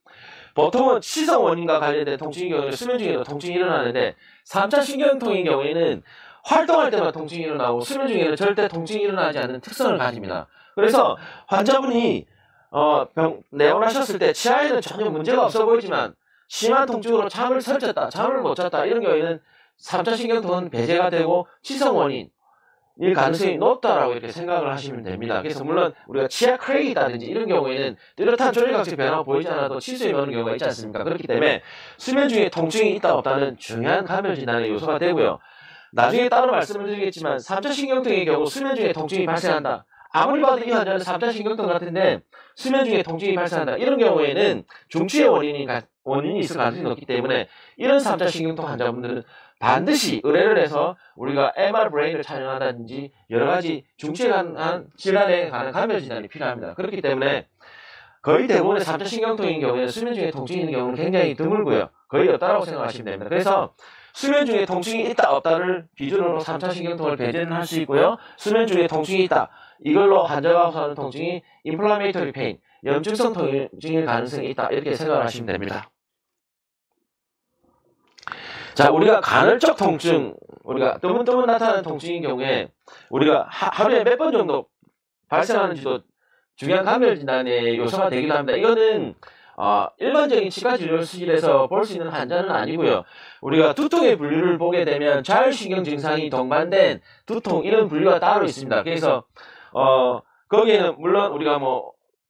보통은 치성 원인과 관련된 통증인 경우에는 수면 중에도 통증이 일어나는데 3차 신경통인 경우에는 활동할 때만 통증이 일어나고 수면 중에는 절대 통증이 일어나지 않는 특성을 가집니다. 그래서 환자분이 내원하셨을 때 치아에는 전혀 문제가 없어 보이지만 심한 통증으로 잠을 설쳤다, 잠을 못 잤다 이런 경우에는 3차 신경통은 배제가 되고 치성 원인일 가능성이 높다라고 이렇게 생각을 하시면 됩니다. 그래서 물론 우리가 치아 크랙이라든지 이런 경우에는 뚜렷한 조직학적 변화가 보이지 않아도 치수염이 오는 경우가 있지 않습니까? 그렇기 때문에 수면 중에 통증이 있다 없다는 중요한 감별 진단의 요소가 되고요. 나중에 따로 말씀을 드리겠지만 3차 신경통의 경우 수면 중에 통증이 발생한다. 아무리 봐도 이 환자는 3차 신경통 같은데 수면 중에 통증이 발생한다. 이런 경우에는 중추의 원인이 있을 가능성이 높기 때문에 이런 3차 신경통 환자분들은 반드시 의뢰를 해서 우리가 MR 브레인을 촬영하다든지 여러가지 중추에 관한 질환에 관한 감별 진단이 필요합니다. 그렇기 때문에 거의 대부분의 3차 신경통인 경우에는 수면 중에 통증이 있는 경우는 굉장히 드물고요. 거의 없다라고 생각하시면 됩니다. 그래서 수면 중에 통증이 있다 없다를 기준으로 3차 신경통을 배제는 할 수 있고요. 수면 중에 통증이 있다, 이걸로 환자가 호소하는 통증이 inflammatory pain, 염증성 통증일 가능성이 있다 이렇게 생각을 하시면 됩니다. 자, 우리가 간헐적 통증, 우리가 뜨문뜨문 나타나는 통증인 경우에 우리가 하루에 몇 번 정도 발생하는지도 중요한 감별 진단의 요소가 되기도 합니다. 이거는 일반적인 치과 진료실에서 볼 수 있는 환자는 아니고요. 우리가 두통의 분류를 보게 되면 자율신경 증상이 동반된 두통 이런 분류가 따로 있습니다. 그래서 거기에는 물론 우리가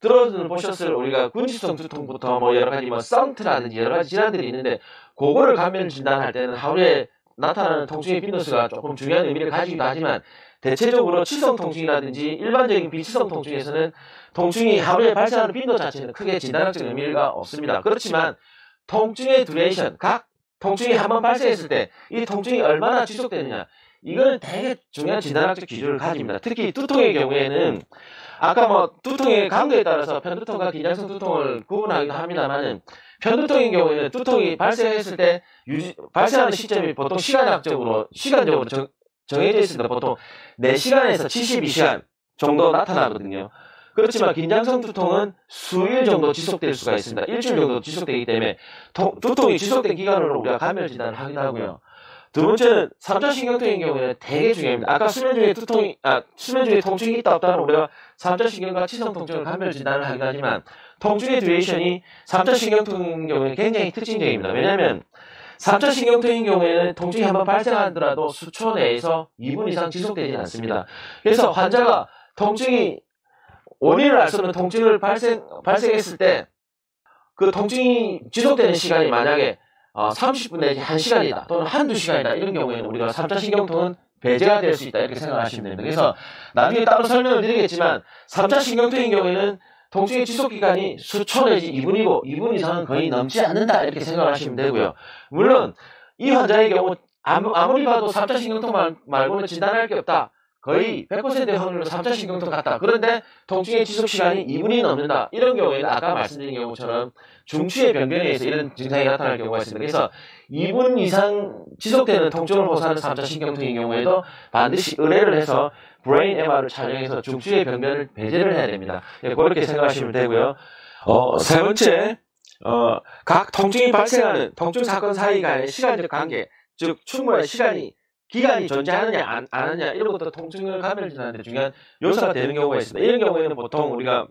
들어는 보셨을 우리가 군집성 두통부터 여러가지 성트라든지 여러가지 질환들이 있는데 그거를 감별 진단할 때는 하루에 나타나는 통증의 빈도수가 조금 중요한 의미를 가지기도 하지만 대체적으로 치성 통증이라든지 일반적인 비치성 통증에서는 통증이 하루에 발생하는 빈도 자체는 크게 진단학적 의미가 없습니다. 그렇지만 통증의 듀레이션, 각 통증이 한번 발생했을 때 이 통증이 얼마나 지속되느냐, 이거는 되게 중요한 진단학적 기준을 가집니다. 특히 두통의 경우에는 아까 뭐 두통의 강도에 따라서 편두통과 긴장성 두통을 구분하기도 합니다만은, 편두통의 경우에는 두통이 발생했을 때 발생하는 시점이 보통 시간적으로 정해져 있습니다. 보통 4시간에서 72시간 정도 나타나거든요. 그렇지만 긴장성 두통은 수일 정도 지속될 수가 있습니다. 일주일 정도 지속되기 때문에 두통이 지속된 기간으로 우리가 감열 진단을 하기도 하고요. 두 번째는 3차 신경통의 경우에는 되게 중요합니다. 아까 수면 중에 통증이 있다 없다는 우리가 3차 신경과 치성 통증을 감별 진단을 하긴 하지만, 통증의 듀레이션이 3차 신경통의 경우에는 굉장히 특징적입니다. 왜냐하면 3차 신경통의 경우에는 통증이 한번 발생하더라도 수초 내에서 2분 이상 지속되지 않습니다. 그래서 환자가 통증이 원인을 알 수 없는 통증을 발생했을 때 그 통증이 지속되는 시간이 만약에 30분 내지 1시간이다 또는 한두 시간이다, 이런 경우에는 우리가 3차 신경통은 배제가 될 수 있다, 이렇게 생각하시면 됩니다. 그래서 나중에 따로 설명을 드리겠지만 3차 신경통의 경우에는 통증의 지속기간이 수초 내지 2분이고 2분 이상은 거의 넘지 않는다, 이렇게 생각하시면 되고요. 물론 이 환자의 경우 아무리 봐도 3차 신경통 말고는 진단할 게 없다, 거의 100%의 확률로 3차 신경통 같다, 그런데 통증의 지속시간이 2분이 넘는다, 이런 경우에는 아까 말씀드린 경우처럼 중추의 병변에 의해서 이런 증상이 나타날 경우가 있습니다. 그래서 2분 이상 지속되는 통증을 호소하는 3차 신경통의 경우에도 반드시 의뢰를 해서 브레인 MR을 촬영해서 중추의 병변을 배제를 해야 됩니다. 그렇게 생각하시면 되고요. 세 번째, 각 통증이 발생하는 통증 사건 사이 간의 시간적 관계, 즉 충분한 기간이 존재하느냐 안 하느냐, 이런 것도 통증을 감별 진단하는 데 중요한 요소가 되는 경우가 있습니다. 이런 경우에는 보통 우리가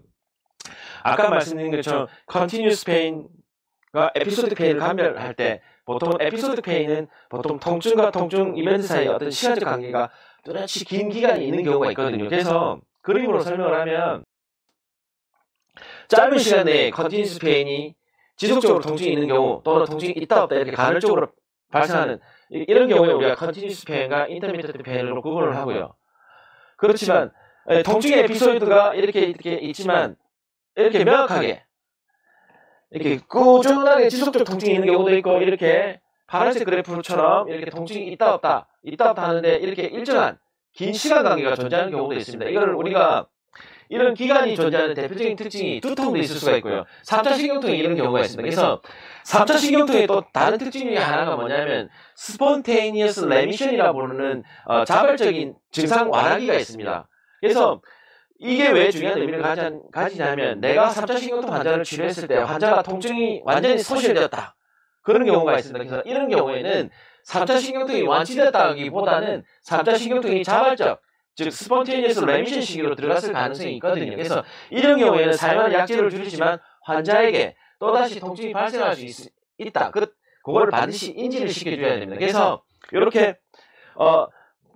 아까 말씀드린 것처럼 continuous pain과 episodic pain을 감별할 때 보통 episodic pain은 보통 통증과 통증 이벤트 사이에 어떤 시간적 관계가 또렷이 긴 기간이 있는 경우가 있거든요. 그래서 그림으로 설명을 하면, 짧은 시간 내에 continuous pain이 지속적으로 통증이 있는 경우 또는 통증이 있다 없다 이렇게 간헐적으로 발생하는 이런 경우에 우리가 컨티뉴스 페인과 인터미디어트 페인으로 구분을 하고요. 그렇지만 통증의 에피소드가 이렇게 있지만 이렇게 명확하게 이렇게 꾸준하게 지속적 통증이 있는 경우도 있고, 이렇게 파란색 그래프처럼 이렇게 통증이 있다 없다 하는데 이렇게 일정한 긴 시간 관계가 존재하는 경우도 있습니다. 이걸 우리가 이런 기간이 존재하는 대표적인 특징이 두통도 있을 수가 있고요. 3차 신경통이 이런 경우가 있습니다. 그래서 3차 신경통의 또 다른 특징 중에 하나가 뭐냐면 스폰테이니어스 레미션이라고 부르는 자발적인 증상 완화기가 있습니다. 그래서 이게 왜 중요한 의미를 가지냐면, 내가 3차 신경통 환자를 치료했을 때 환자가 통증이 완전히 소실되었다, 그런 경우가 있습니다. 그래서 이런 경우에는 3차 신경통이 완치됐다기보다는 3차 신경통이 자발적, 즉 스폰테니어스 레미션 시기로 들어갔을 가능성이 있거든요. 그래서 이런 경우에는 사용하는 약제를 줄이지만 환자에게 또다시 통증이 발생할 수 있다, 그걸 반드시 인지를 시켜줘야 됩니다. 그래서 이렇게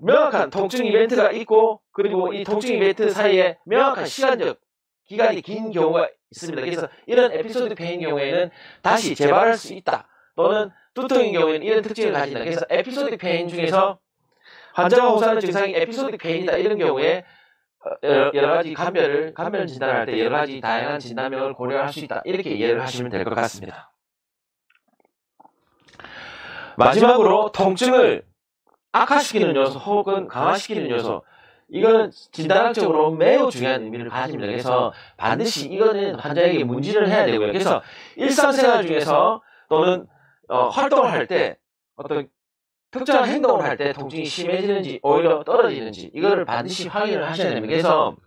명확한 통증 이벤트가 있고, 그리고 이 통증 이벤트 사이에 명확한 시간적 기간이 긴 경우가 있습니다. 그래서 이런 에피소드 페인 경우에는 다시 재발할 수 있다, 또는 두통인 경우에는 이런 특징을 가진다. 그래서 에피소드 페인 중에서 환자가 호소하는 증상이 에피소드 페인이다, 이런 경우에 여러 가지 감별 진단을 할 때 여러 가지 다양한 진단명을 고려할 수 있다, 이렇게 이해를 하시면 될 것 같습니다. 마지막으로 통증을 악화시키는 요소 혹은 강화시키는 요소, 이거는 진단학적으로 매우 중요한 의미를 가집니다. 그래서 반드시 이거는 환자에게 문진을 해야 되고요. 그래서 일상생활 중에서 또는 활동을 할 때 어떤 특정한 행동을 할 때 통증이 심해지는지 오히려 떨어지는지, 이거를 반드시 확인을 하셔야 됩니다. 그래서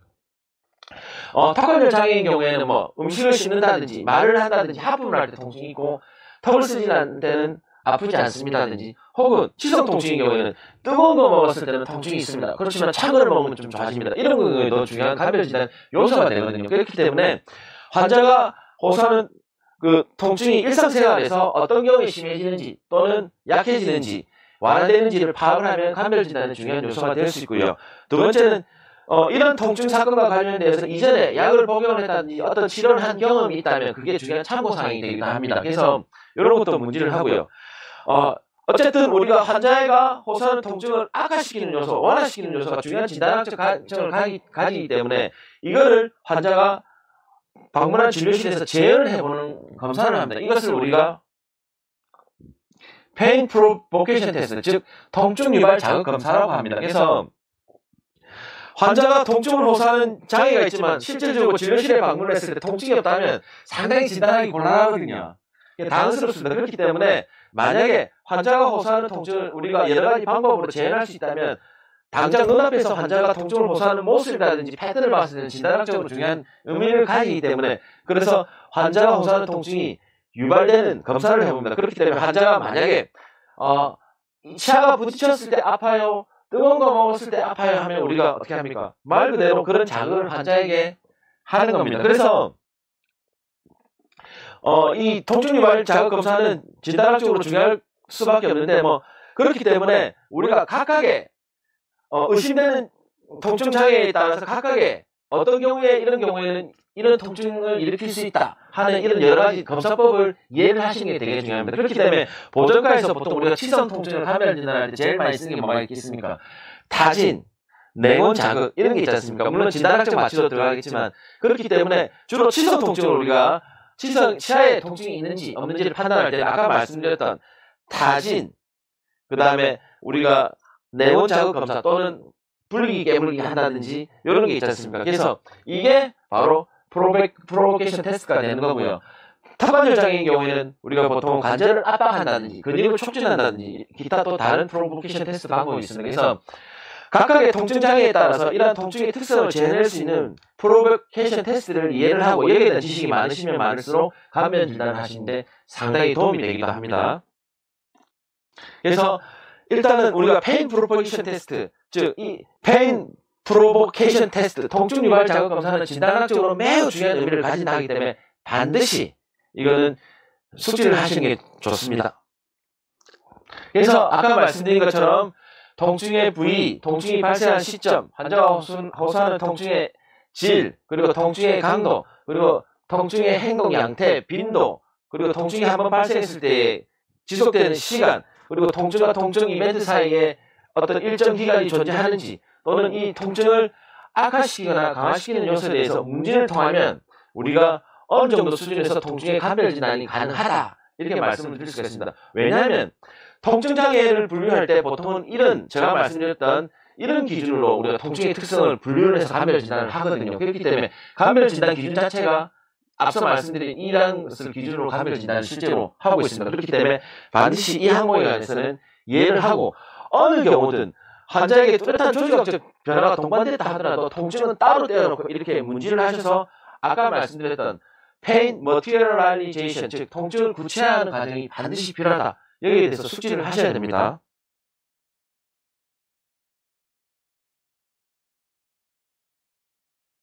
턱관절 장애인 경우에는 뭐 음식을 씹는다든지 말을 한다든지 하품을 할 때 통증이 있고, 턱을 쓰지는 때는 아프지 않습니다든지, 혹은 치성 통증인 경우에는 뜨거운 거 먹었을 때는 통증이 있습니다. 그렇지만 찬 거를 먹으면 좀 좋아집니다. 이런 경우에도 중요한 감별 진단 요소가 되거든요. 그렇기 때문에 환자가 호소하는 그 통증이 일상생활에서 어떤 경우에 심해지는지 또는 약해지는지 완화되는지를 파악을 하면 감별 진단의 중요한 요소가 될 수 있고요. 두 번째는 이런 통증 사건과 관련돼서 이전에 약을 복용을 했다든지 어떤 치료를 한 경험이 있다면 그게 중요한 참고사항이 되기도 합니다. 그래서 이런 것도 문제를 하고요. 어쨌든 우리가 환자가 호소하는 통증을 악화시키는 요소, 완화시키는 요소가 중요한 진단학적 가치를 가지기 때문에 이거를 환자가 방문한 진료실에서 재현을 해보는 검사를 합니다. 이것을 우리가 페인 프로보케이션 테스트, 즉 통증 유발 자극 검사라고 합니다. 그래서 환자가 통증을 호소하는 장애가 있지만 실질적으로 진료실에 방문했을 때 통증이 없다면 상당히 진단하기 곤란하거든요. 당황스럽습니다. 그렇기 때문에 만약에 환자가 호소하는 통증을 우리가 여러 가지 방법으로 재현할 수 있다면 당장 눈앞에서 환자가 통증을 호소하는 모습이라든지 패턴을 봤을 때는 진단학적으로 중요한 의미를 가지기 때문에 그래서 환자가 호소하는 통증이 유발되는 검사를 해봅니다. 그렇기 때문에 환자가 만약에 치아가 부딪혔을 때 아파요, 뜨거운 거 먹었을 때 아파요 하면 우리가 어떻게 합니까? 말 그대로 그런 자극을 환자에게 하는 겁니다. 그래서 이 통증 유발 자극 검사는 진단학적으로 중요할 수밖에 없는데 그렇기 때문에 우리가 각각의 의심되는 통증 장애에 따라서 각각의 어떤 경우에 이런 경우에는 이런 통증을 일으킬 수 있다 하는 이런 여러 가지 검사법을 이해를 하시는 게 되게 중요합니다. 그렇기 때문에 보정과에서 보통 우리가 치성 통증을 감염 진단할 때 제일 많이 쓰는 게 뭐가 있겠습니까? 타진, 냉온 자극 이런 게 있지 않습니까? 물론 진단학적 마취도 들어가겠지만 그렇기 때문에 주로 치성 통증을 우리가 치아에 통증이 있는지 없는지를 판단할 때 아까 말씀드렸던 타진, 그 다음에 우리가 냉온 자극 검사 또는 불기 깨물기 한다든지 이런 게 있지 않습니까? 그래서 이게 바로 프로보케이션 테스트가 되는 거고요. 타관절 장애인 경우에는 우리가 보통 관절을 압박한다든지 근육을 촉진한다든지 기타 또 다른 프로보케이션 테스트 방법이 있습니다. 그래서 각각의 통증 장애에 따라서 이러한 통증의 특성을 재현할 수 있는 프로보케이션 테스트를 이해를 하고 여기에 대한 지식이 많으시면 많을수록 감염 진단을 하시는데 상당히 도움이 되기도 합니다. 그래서 일단은 우리가 페인 프로보케이션 테스트, 즉 이 페인 프로보케이션 테스트, 통증 유발 자극 검사는 진단학적으로 매우 중요한 의미를 가진다기 때문에 반드시 이거는 숙지를 하시는 게 좋습니다. 그래서 아까 말씀드린 것처럼 통증의 부위, 통증이 발생한 시점, 환자가 호소하는 통증의 질, 그리고 통증의 강도, 그리고 통증의 행동 양태, 빈도, 그리고 통증이 한번 발생했을 때 지속되는 시간, 그리고 통증과 통증 이벤트 사이에 어떤 일정 기간이 존재하는지 또는 이 통증을 악화시키거나 강화시키는 요소에 대해서 문진을 통하면 우리가 어느 정도 수준에서 통증의 감별 진단이 가능하다 이렇게 말씀을 드릴 수가 있습니다. 왜냐하면 통증장애를 분류할 때 보통은 제가 말씀드렸던 이런 기준으로 우리가 통증의 특성을 분류를 해서 감별 진단을 하거든요. 그렇기 때문에 감별 진단 기준 자체가 앞서 말씀드린 이러한 것을 기준으로 감별 진단을 실제로 하고 있습니다. 그렇기 때문에 반드시 이 항목에 관해서는 이해를 하고 어느 경우든 환자에게 뚜렷한 조직학적 변화가 동반됐다 하더라도 통증은 따로 떼어놓고 이렇게 문진을 하셔서 아까 말씀드렸던 pain materialization, 즉 통증을 구체화하는 과정이 반드시 필요하다. 여기에 대해서 숙지를 하셔야 됩니다.